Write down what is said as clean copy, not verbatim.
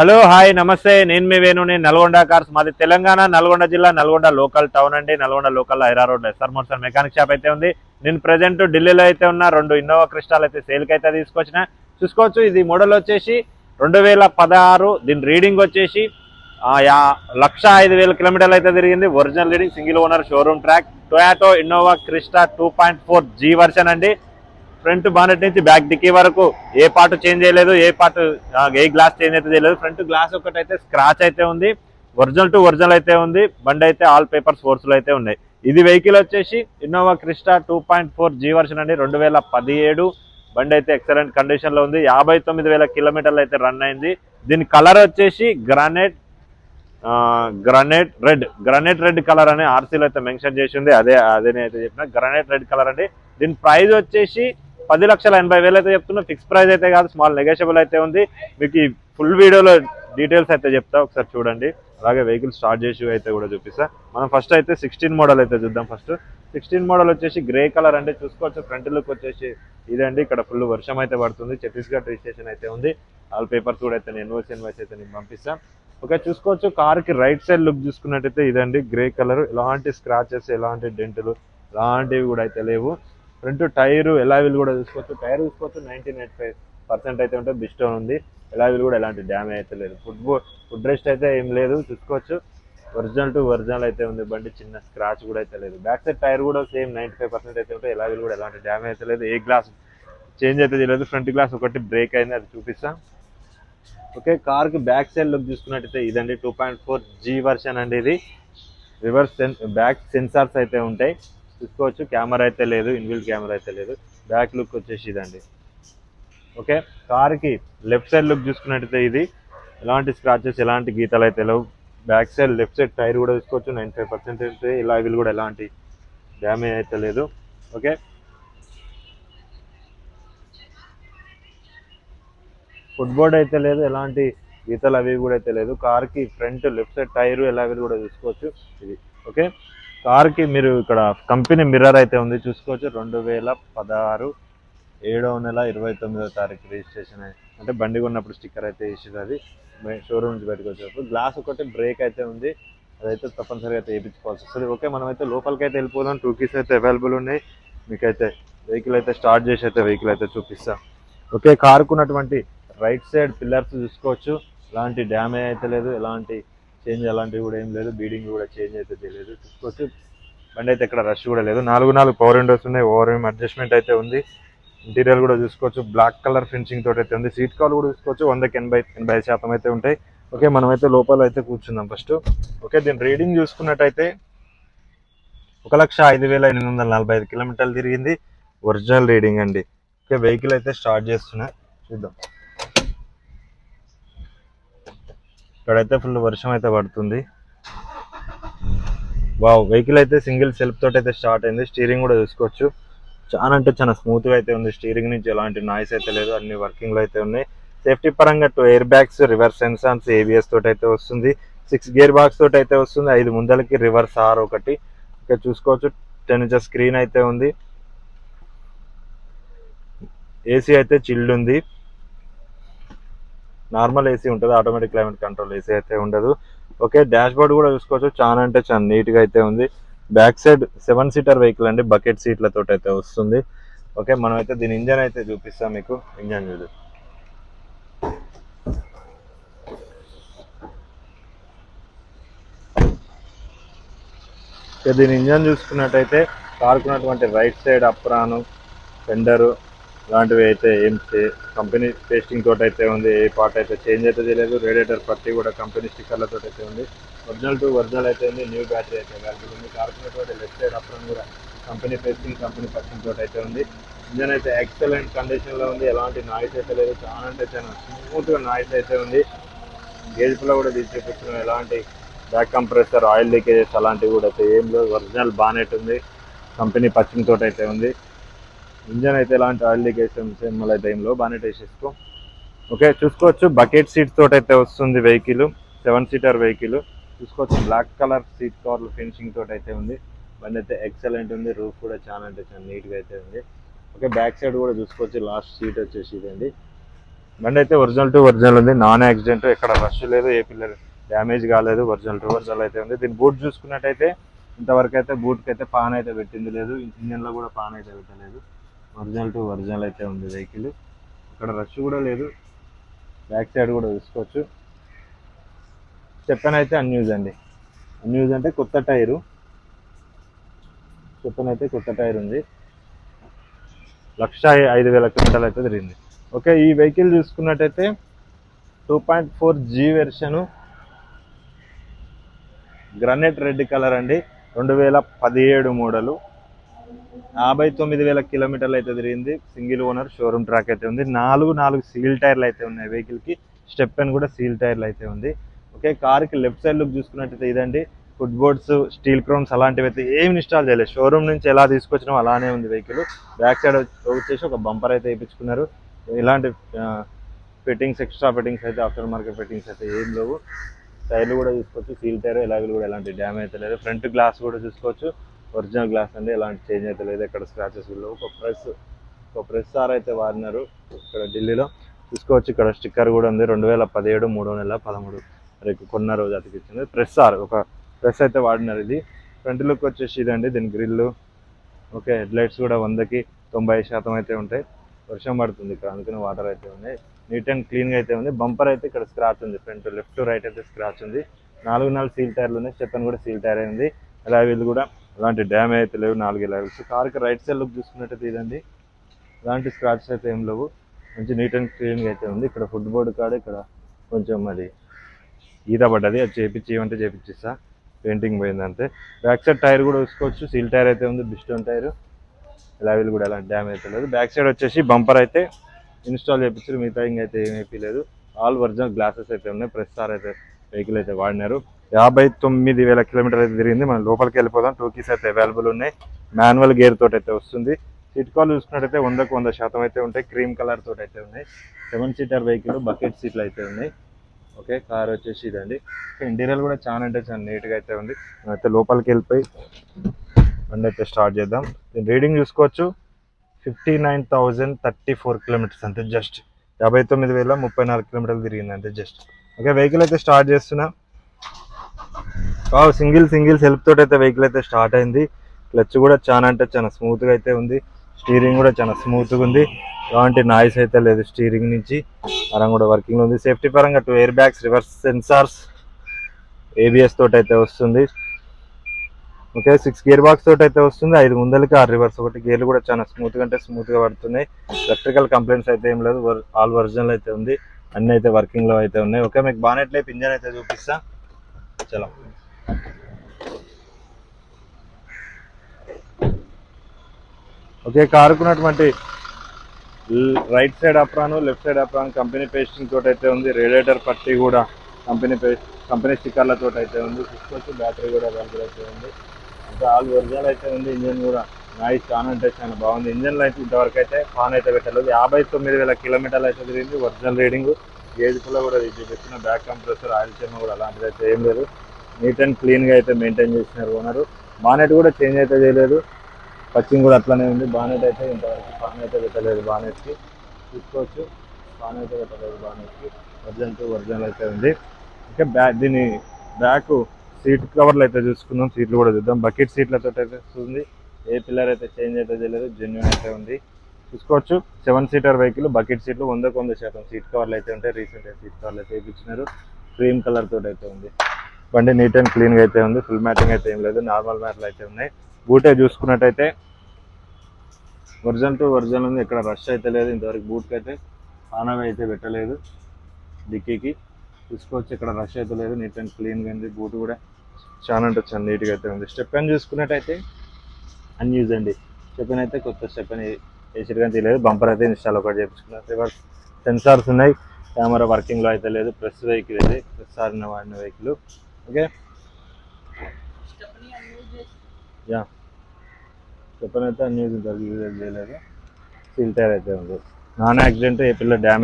Hello hi నమస్తే, నేను మీ వేణు. నేను నల్గొండ కార్స్, మాది తెలంగాణ నల్గొండ జిల్లా నల్గొండ లోకల్ టౌన్ అండి. నల్గొండ లోకల్ హైరా road SR motors mechanic shop అయితే ఉంది. నేను ప్రజెంట్ ఢిల్లీలో అయితే ఉన్న 2 ఇన్నోవా క్రిస్టాల్ అయితే సేల్కి అయితే తీసుకొచ్చిన. చూసుకోవచ్చు, ఇది మోడల్ వచ్చేసి 2016. దీని రీడింగ్ వచ్చేసి 1,05,000 కిలోమీటర్లు అయితే తిరిగింది. Original reading, single owner, showroom track, Toyota Innova Crysta 2.4 G version అండి. ఫ్రంట్ బానెట్ నుంచి బ్యాక్ డిక్కీ వరకు ఏ పార్ట్ చేంజ్ చేయలేదు, ఏ గ్లాస్ చేంజ్ అయితే చేయలేదు. ఫ్రంట్ గ్లాస్ ఒకటైతే స్క్రాచ్ అయితే ఉంది. ఒరిజినల్ టు ఒరిజినల్ అయితే ఉంది. బండి అయితే ఆల్ పేపర్స్ ఫోర్స్లో అయితే ఉన్నాయి. ఇది వెహికల్ వచ్చేసి ఇన్నోవా క్రిస్టా 2.4 G వర్షన్ అండి. 2017 బండి అయితే ఎక్సలెంట్ కండిషన్ లో ఉంది. 59,000 కిలోమీటర్లు అయితే రన్ అయింది. దీని కలర్ వచ్చేసి గ్రానైట్ రెడ్ కలర్ అని ఆర్సీలో అయితే మెన్షన్ చేసి ఉంది. అదే అయితే చెప్పిన గ్రానైట్ రెడ్ కలర్ అండి. దీని ప్రైస్ వచ్చేసి 10,80,000 అయితే చెప్తున్నా. ఫిక్స్ ప్రైస్ అయితే కాదు, స్మాల్ నెగోషియబుల్ అయితే ఉంది. మీకు ఈ ఫుల్ వీడియోలో డీటెయిల్స్ అయితే చెప్తా, ఒకసారి చూడండి. అలాగే వెహికల్ స్టార్ట్ చేసి అయితే కూడా చూపిస్తా. మనం ఫస్ట్ అయితే 16 మోడల్ అయితే చూద్దాం. ఫస్ట్ 16 మోడల్ వచ్చేసి గ్రే కలర్ అంటే చూసుకోవచ్చు. ఫ్రంట్ లుక్ వచ్చేసి ఇదండి. ఇక్కడ ఫుల్ వర్షం అయితే పడుతుంది. ఛత్తీస్గఢ్ రిజిస్ట్రేషన్ అయితే ఉంది. ఆల్ పేపర్స్ కూడా అయితే ఇన్వాయిస్ అయితే నేను పంపిస్తాను. ఓకే, చూసుకోవచ్చు. కార్ కి రైట్ సైడ్ లుక్ చూసుకున్నట్టయితే ఇదండి గ్రే కలర్. ఎలాంటి స్క్రాచెస్, ఎలాంటి డెంటులు ఎలాంటివి కూడా అయితే లేవు. ఫ్రంట్ టైర్ ఎలావిల్ కూడా చూసుకోవచ్చు. టైర్ చూసుకోవచ్చు 99% అయితే ఉంటుంది. బిస్టోన్ ఉంది. ఎలావిల్ కూడా ఎలాంటి డ్యామేజ్ అయితే లేదు. ఫుడ్ రెస్ట్ అయితే ఏం లేదు. చూసుకోవచ్చు, ఒరిజినల్ టు ఒరిజినల్ అయితే ఉంది. బండి చిన్న స్క్రాచ్ కూడా అయితే లేదు. బ్యాక్ సైడ్ టైర్ కూడా సేమ్ 95% అయితే ఉంటుంది. ఎలావిల్ కూడా ఎలాంటి డ్యామేజ్ అయితే లేదు. ఏ గ్లాస్ చేంజ్ అయితే చేయలేదు. ఫ్రంట్ గ్లాస్ ఒకటి బ్రేక్ అయింది, అది చూపిస్తా. ఓకే, కార్ కి బ్యాక్ సైడ్ లుక్ చూసుకున్నట్టయితే ఇదండి 2.4 G వర్షన్ అండి. ఇది రివర్స్ బ్యాక్ సెన్సార్స్ అయితే ఉంటాయి. చూసుకోవచ్చు, కెమెరా అయితే లేదు, ఇన్బిల్ట్ కెమెరా అయితే లేదు. బ్యాక్ లుక్ వచ్చేసి ఇదండి. ఓకే, కార్ కి లెఫ్ట్ సైడ్ లుక్ చూసుకున్నట్టయితే ఇది ఎలాంటి స్క్రాచెస్, ఎలాంటి గీతలు అయితే లేవు. Back side left side tyre కూడా చూసుకోవచ్చు 95% అయితే. ఇలా వీళ్ళు కూడా ఎలాంటి డ్యామేజ్ అయితే లేదు. ఓకే, ఫుట్ బోర్డ్ అయితే లేదు, ఎలాంటి గీతలు అవి కూడా అయితే లేదు. కార్ కి ఫ్రంట్ లెఫ్ట్ సైడ్ టైర్ ఎలా కూడా చూసుకోవచ్చు ఇది. ఓకే, కార్ కి మీరు ఇక్కడ కంపెనీ మిర్రర్ అయితే ఉంది, చూసుకోవచ్చు. 2016 7వ నెల 29వ తారీఖు రిజిస్ట్రేషన్ అంటే బండి కొన్నప్పుడు స్టిక్కర్ అయితే ఇచ్చింది. అది షోరూమ్ నుంచి బయటకు వచ్చేటప్పుడు. గ్లాస్ ఒకటి బ్రేక్ అయితే ఉంది, అదైతే తప్పనిసరిగా అయితే వేయించుకోవాల్సి వస్తుంది. ఓకే, మనమైతే లోపలికి అయితే వెళ్ళిపోదాం. 2 కీస్ అయితే అవైలబుల్ ఉన్నాయి. మీకైతే వెహికల్ అయితే స్టార్ట్ చేసి అయితే వెహికల్ అయితే చూపిస్తాం. ఓకే, కారుకు ఉన్నటువంటి రైట్ సైడ్ పిల్లర్స్ చూసుకోవచ్చు. ఎలాంటి డ్యామేజ్ అయితే లేదు, ఎలాంటి చేంజ్ అలాంటివి కూడా ఏం లేదు. బీడింగ్ కూడా చేంజ్ అయితే తెలియదు. చూసుకోవచ్చు, బండి అయితే ఇక్కడ రష్ కూడా లేదు. 4 పవర్ విండోస్ ఉన్నాయి. ఓవర్ అడ్జస్ట్మెంట్ అయితే ఉంది. ఇంటీరియర్ కూడా చూసుకోవచ్చు, బ్లాక్ కలర్ ఫినిషింగ్ తోటి అయితే ఉంది. సీట్ కవర్ కూడా చూసుకోవచ్చు, 100కి 85% అయితే ఉంటాయి. ఓకే, మనమైతే లోపల అయితే కూర్చుందాం ఫస్ట్. ఓకే, దీని రీడింగ్ చూసుకున్నట్టయితే 1,05,845 కిలోమీటర్లు తిరిగింది. ఒరిజినల్ రీడింగ్ అండి. ఓకే, వెహికల్ అయితే స్టార్ట్ చేస్తున్నా, చూద్దాం. ఇక్కడైతే ఫుల్ వర్షం అయితే పడుతుంది. వావ్, వెహికల్ అయితే సింగిల్ సెల్ఫ్ తోటి అయితే స్టార్ట్ అయింది. స్టీరింగ్ కూడా చూసుకోవచ్చు, చాలా అంటే చాలా స్మూత్ గా అయితే ఉంది. స్టీరింగ్ నుంచి ఎలాంటి నాయిస్ అయితే లేదు, అన్ని వర్కింగ్ లో అయితే ఉన్నాయి. సేఫ్టీ పరంగా 2 air bags, reverse sensors, ABS తోటి అయితే వస్తుంది. 6 గేర్ బాక్స్ తోటి అయితే వస్తుంది. 5 ముందలకి, రివర్స్ ఆర్ ఒకటి. ఇక్కడ చూసుకోవచ్చు, 10 ఇంచెస్ స్క్రీన్ అయితే ఉంది. ఏసీ అయితే చిల్డ్ ఉంది. నార్మల్ ఏసీ ఉంటుంది, ఆటోమేటిక్ క్లైమేట్ కంట్రోల్ ఏసీ అయితే ఉండదు. ఓకే, డాష్ బోర్డ్ కూడా చూసుకోవచ్చు, చాలా అంటే చాలా నీట్ గా అయితే ఉంది. బ్యాక్ సైడ్ 7 సీటర్ వెహికల్ అండి, బకెట్ సీట్లతో అయితే వస్తుంది. ఓకే, మనం అయితే దీని ఇంజన్ అయితే చూపిస్తాం మీకు. ఇంజన్ చూడు, దీని ఇంజన్ చూసుకున్నట్టయితే కారుకున్నటువంటి రైట్ సైడ్ అప్రాను, ఫెండరు ఇలాంటివి అయితే ఏం కంపెనీ టెస్టింగ్ తోటి అయితే ఉంది. ఏ పార్ట్ అయితే చేంజ్ అయితే చేయలేదు. రేడియేటర్ పట్టి కూడా కంపెనీ స్టిక్కర్లతో అయితే ఉంది. ఒరిజినల్ టు ఒరిజినల్ అయితే ఉంది. న్యూ బ్యాటరీ అయితే అవైలబుల్ ఉంది. కారుకున్నటువంటి లెఫ్ట్ సైడ్ అప్రాన్ కూడా కంపెనీ టెస్టింగ్, కంపెనీ పట్టింగ్ తోటి అయితే ఉంది. ఇంజన్ అయితే ఎక్సలెంట్ కండిషన్ లో ఉంది. ఎలాంటి నాయిస్ అయితే లేదు, చాలా అంటే చాలా స్మూత్ గా నాయిస్ అయితే ఉంది. గేజ్ లో కూడా తీసి చూపిస్తున్నాం. ఎలాంటి బ్యాక్ కంప్రెసర్, ఆయిల్ లీకేజెస్ అలాంటివి కూడా అయితే ఏం లేదు. ఒరిజినల్ బానెట్ ఉంది, కంపెనీ పచ్చింగ్ తోటి అయితే ఉంది. ఇంజన్ అయితే ఎలాంటి ఆయిల్ లీకేజ్ మళ్ళీ టైంలో బానెట్ వేసేసుకో. ఓకే, చూసుకోవచ్చు, బకెట్ సీట్ తోటి అయితే వస్తుంది వెహికల్. 7 సీటర్ వెహికల్ చూసుకోవచ్చు. బ్లాక్ కలర్ సీట్ కవర్లు ఫినిషింగ్ తోటి అయితే ఉంది. బండి అయితే ఎక్సలెంట్ ఉంది. రూఫ్ కూడా చాలా అంటే చాలా నీట్గా అయితే ఉంది. ఓకే, బ్యాక్ సైడ్ కూడా చూసుకోవచ్చు. లాస్ట్ సీట్ వచ్చేసి ఇదండి. బండి అయితే ఒరిజినల్ టు ఒరిజినల్ ఉంది, నాన్ యాక్సిడెంట్, ఎక్కడ రష్ లేదు, ఏ పిల్లలు డ్యామేజ్ కాలేదు, ఒరిజినల్ టు ఒరిజినల్ అయితే ఉంది. దీని బూట్ చూసుకున్నట్టయితే ఇంతవరకు అయితే బూట్కి అయితే పాన్ అయితే పెట్టింది లేదు, ఇంజన్లో కూడా పాన్ అయితే పెట్టలేదు, ఒరిజినల్ టు ఒరిజినల్ అయితే ఉంది వెహికల్. ఇక్కడ రష్ కూడా లేదు, బ్యాక్ సైడ్ కూడా చూసుకోవచ్చు. చెప్పన్ అయితే అన్యూజ్ అండి, అన్యూజ్ అంటే కొత్త టైరు, చెప్పన్ అయితే కొత్త టైర్ ఉంది, 1,05,000 కిలోమీటర్లు అయితే తిరిగింది. ఓకే, ఈ వెహికల్ చూసుకున్నట్టయితే 2.4G version, granite red colour అండి, 2017 మోడలు, 59,000 కిలోమీటర్లు అయితే తిరిగింది, సింగిల్ ఓనర్, షోరూమ్ ట్రాక్ అయితే ఉంది. 4 సీల్ టైర్లు అయితే ఉన్నాయి వెహికల్కి, స్టెప్ పెన్ కూడా సీల్ టైర్లు అయితే ఉంది. ఓకే, కార్కి లెఫ్ట్ సైడ్ లుక్ చూసుకున్నట్టయితే ఇదండి, ఫుట్ బోర్డ్స్, స్టీల్ క్రోమ్స్ అలాంటివి అయితే ఏమి ఇన్స్టాల్ చేయలేదు, షోరూమ్ నుంచి ఎలా తీసుకొచ్చినాం అలానే ఉంది వెహికల్. బ్యాక్ సైడ్ వచ్చేసి ఒక బంపర్ అయితే వేయించుకున్నారు, ఇలాంటి ఫిట్టింగ్స్, ఎక్స్ట్రా ఫిట్టింగ్స్ అయితే, ఆఫ్టర్ మార్కెట్ ఫిట్టింగ్స్ అయితే ఏం లేవు. టైర్లు కూడా చూసుకోవచ్చు, సీల్ టైర్, ఎలాగలు కూడా ఎలాంటి డ్యామేజ్ అయితే లేదు. ఫ్రంట్ గ్లాస్ కూడా చూసుకోవచ్చు, ఒరిజినల్ గ్లాస్ అండి, ఎలాంటి చేంజ్ అయితే లేదు, ఎక్కడ స్క్రాచెస్ లేవు. ఒక ప్రెస్ సార్ అయితే వాడినారు ఇక్కడ ఢిల్లీలో చూసుకోవచ్చు. ఇక్కడ స్టిక్కర్ కూడా ఉంది, 2017 3వ నెల 13 రేపు కొన్న రోజు అతికిచ్చింది. ప్రెస్ సార్ ఒక ప్రెస్ అయితే వాడినారు. ఇది ఫ్రంట్ లుక్ వచ్చేసి ఇదండి, దీని గ్రిల్. ఓకే, హెడ్ లైట్స్ కూడా 100కి 90% అయితే ఉంటాయి. వర్షం పడుతుంది ఇక్కడ, అందుకని వాటర్ అయితే ఉన్నాయి. నీట్ అండ్ క్లీన్గా అయితే ఉంది. బంపర్ అయితే ఇక్కడ స్క్రాచ్ ఉంది, ఫ్రంట్ లెఫ్ట్ రైట్ అయితే స్క్రాచ్ ఉంది. 4 సీల్ టైర్లు ఉన్నాయి, స్టెపెన్ కూడా సీల్ టైర్ అయింది. అలా వీళ్ళు కూడా అలాంటి డ్యామేజ్ అయితే లేవు. 4 లెవెల్స్. కార్కి రైట్ సైడ్ లుక్ చూసుకున్నట్టయితే ఇదండి, అలాంటి స్క్రాచెస్ అయితే ఏం లేవు, మంచి నీట్ అండ్ క్లీన్గా అయితే ఉంది. ఇక్కడ ఫుట్ బోర్డు కాడ ఇక్కడ కొంచెం అది ఈత పడ్డది, అది చేయించి చేయించిస్తా, పెయింటింగ్ పోయింది అంతే. బ్యాక్ సైడ్ టైర్ కూడా చూసుకోవచ్చు, సీల్ టైర్ అయితే ఉంది, బిస్టోన్ టైర్, ఇలా వీళ్ళు కూడా ఎలాంటి డ్యామేజ్ అయితే లేదు. బ్యాక్ సైడ్ వచ్చేసి బంపర్ అయితే ఇన్స్టాల్ చేయించారు, మిగతా అయితే ఏమీ లేదు. ఆల్ ఒరిజినల్ గ్లాసెస్ అయితే ఉన్నాయి. ప్రెస్ సార్ అయితే వెహికల్ అయితే వాడినారు. 59,000 కిలోమీటర్లు అయితే తిరిగింది. మనం లోపలికి వెళ్ళిపోదాం. 2 కీస్ అయితే అవైలబుల్ ఉన్నాయి, మాన్యువల్ గేర్ తోటి అయితే వస్తుంది. సీట్ కాల్ చూసుకున్నట్టయితే 100కు 100% అయితే ఉంటాయి, క్రీమ్ కలర్ తోటి అయితే ఉన్నాయి. 7 సీటర్ వెహికల్, బకెట్ సీట్లు అయితే ఉన్నాయి. ఓకే, కార్ వచ్చేసి ఇదండి. ఇంటీరియర్ కూడా చాలా అంటే చాలా నీట్గా అయితే ఉంది. అయితే లోపలికి వెళ్ళిపోయి బండి అయితే స్టార్ట్ చేద్దాం. దీని రీడింగ్ చూసుకోవచ్చు, 59,034 కిలోమీటర్స్ అంతే, జస్ట్ 59,034 కిలోమీటర్లు తిరిగింది అంతే జస్ట్. ఓకే, వెహికల్ అయితే స్టార్ట్ చేస్తున్నా. సింగిల్ సెల్ఫ్ తోటి అయితే వెహికల్ అయితే స్టార్ట్ అయింది. క్లచ్ కూడా చాలా అంటే చాలా స్మూత్గా అయితే ఉంది, స్టీరింగ్ కూడా చాలా స్మూత్గా ఉంది, ఎలాంటి నాయిస్ అయితే లేదు స్టీరింగ్ నుంచి. అరం కూడా వర్కింగ్ ఉంది. సేఫ్టీ పరంగా 2 air bags, reverse sensors, ABS తోటి అయితే వస్తుంది. ఓకే, 6 గేర్ బాక్స్ తోటి అయితే వస్తుంది, 5 ముందలకి 6 రివర్స్. ఒకటి గేర్లు కూడా చాలా స్మూత్గా అంటే స్మూత్గా పడుతున్నాయి. ఎలక్ట్రికల్ కంప్లైంట్స్ అయితే ఏం లేదు, ఆల్ ఒరిజినల్ అయితే ఉంది, అన్నీ అయితే వర్కింగ్లో అయితే ఉన్నాయి. ఓకే, మీకు బానెట్ లైఫ్ ఇంజన్ అయితే చూపిస్తా. చలో, ఓకే, కారుకున్నటువంటి right side apron, left side apron company pasting తోటి అయితే ఉంది. రేడియేటర్ పట్టి కూడా కంపెనీ స్టిక్కర్లతో అయితే ఉంది. చూసుకోవచ్చు, బ్యాటరీ కూడా అవైలబుల్ అయితే ఉంది. ఇంకా ఆల్ ఒరిజినల్ అయితే ఉంది. ఇంజన్ కూడా నాయిస్ చాలా అంటే చాలా బాగుంది. ఇంజన్లో అయితే ఇంతవరకు అయితే పాన్ అయితే పెట్టలేదు. 59,000 కిలోమీటర్లు అయితే తిరిగింది, ఒరిజినల్ రీడింగ్. గేజ్లో కూడా చూపిస్తున్న బ్యాక్ కంప్రెసర్, ఆయిల్ చేమ కూడా అలాంటిది అయితే ఏం లేదు. నీట్ అండ్ క్లీన్గా అయితే మెయింటైన్ చేసినారు ఓనరు. బానెట్ కూడా చేంజ్ అయితే చేయలేదు, పచ్చింగ్ కూడా అట్లానే ఉంది. బానెట్ అయితే ఇంతవరకు పాన్ అయితే పెట్టలేదు, బానెట్కి చూసుకోవచ్చు, పాన్ అయితే పెట్టలేదు బానెట్కి. ఒరిజినల్ అయితే ఉంది. ఓకే, దీని బ్యాక్ సీట్ కవర్లు అయితే చూసుకుందాం, సీట్లు కూడా చూద్దాం. బకెట్ సీట్లతో అయితే వస్తుంది, ఏ పిల్లర్ అయితే చేంజ్ అయితే చేయలేదు, జెన్యూన్ అయితే ఉంది. చూసుకోవచ్చు, 7 సీటర్ వెహికల్, బకెట్ సీట్లు 100కు 100% సీట్ కవర్లు అయితే ఉంటాయి. రీసెంట్ సీట్ కవర్లు అయితే వేయించినారు, క్రీమ్ కలర్ తోటి అయితే ఉంది. బండి నీట్ అండ్ క్లీన్గా అయితే ఉంది, ఫుల్ మ్యాటింగ్ అయితే ఏం లేదు, నార్మల్ మ్యాట్లు అయితే ఉన్నాయి. బూటే చూసుకున్నట్టయితే ఒరిజినల్ టు ఒరిజినల్ ఉంది, ఇక్కడ రష్ అయితే లేదు. ఇంతవరకు బూట్కి అయితే ఆనవి అయితే పెట్టలేదు, డిక్కీకి చూసుకోవచ్చు, ఇక్కడ రష్ అయితే లేదు, నీట్ అండ్ క్లీన్గా ఉంది. బూట్ కూడా చాలా అంటే చాలా నీట్గా అయితే ఉంది. స్టెప్ అని చూసుకున్నట్టయితే అన్యూజ్ అండి, స్టెప్ అయితే కొత్త స్టెప్ అని వేసిరు కానీ తెలియదు. బంపర్ అయితే ఇన్స్టాల్ ఒకటి చేయించుకున్నారు. రివర్స్ సెన్సార్స్ ఉన్నాయి, కెమెరా వర్కింగ్లో అయితే లేదు. ప్రెస్ వెహికల్ ఇది, ప్రెస్ సారిన వాడిన వెహికల్. ఓకే, యా, స్టెప్ అయితే అన్యూజ్ చేయలేదు. సీల్ టైర్ అయితే ఉంది, నాన్ యాక్సిడెంట్, ఏ పిల్ల డ్యామేజ్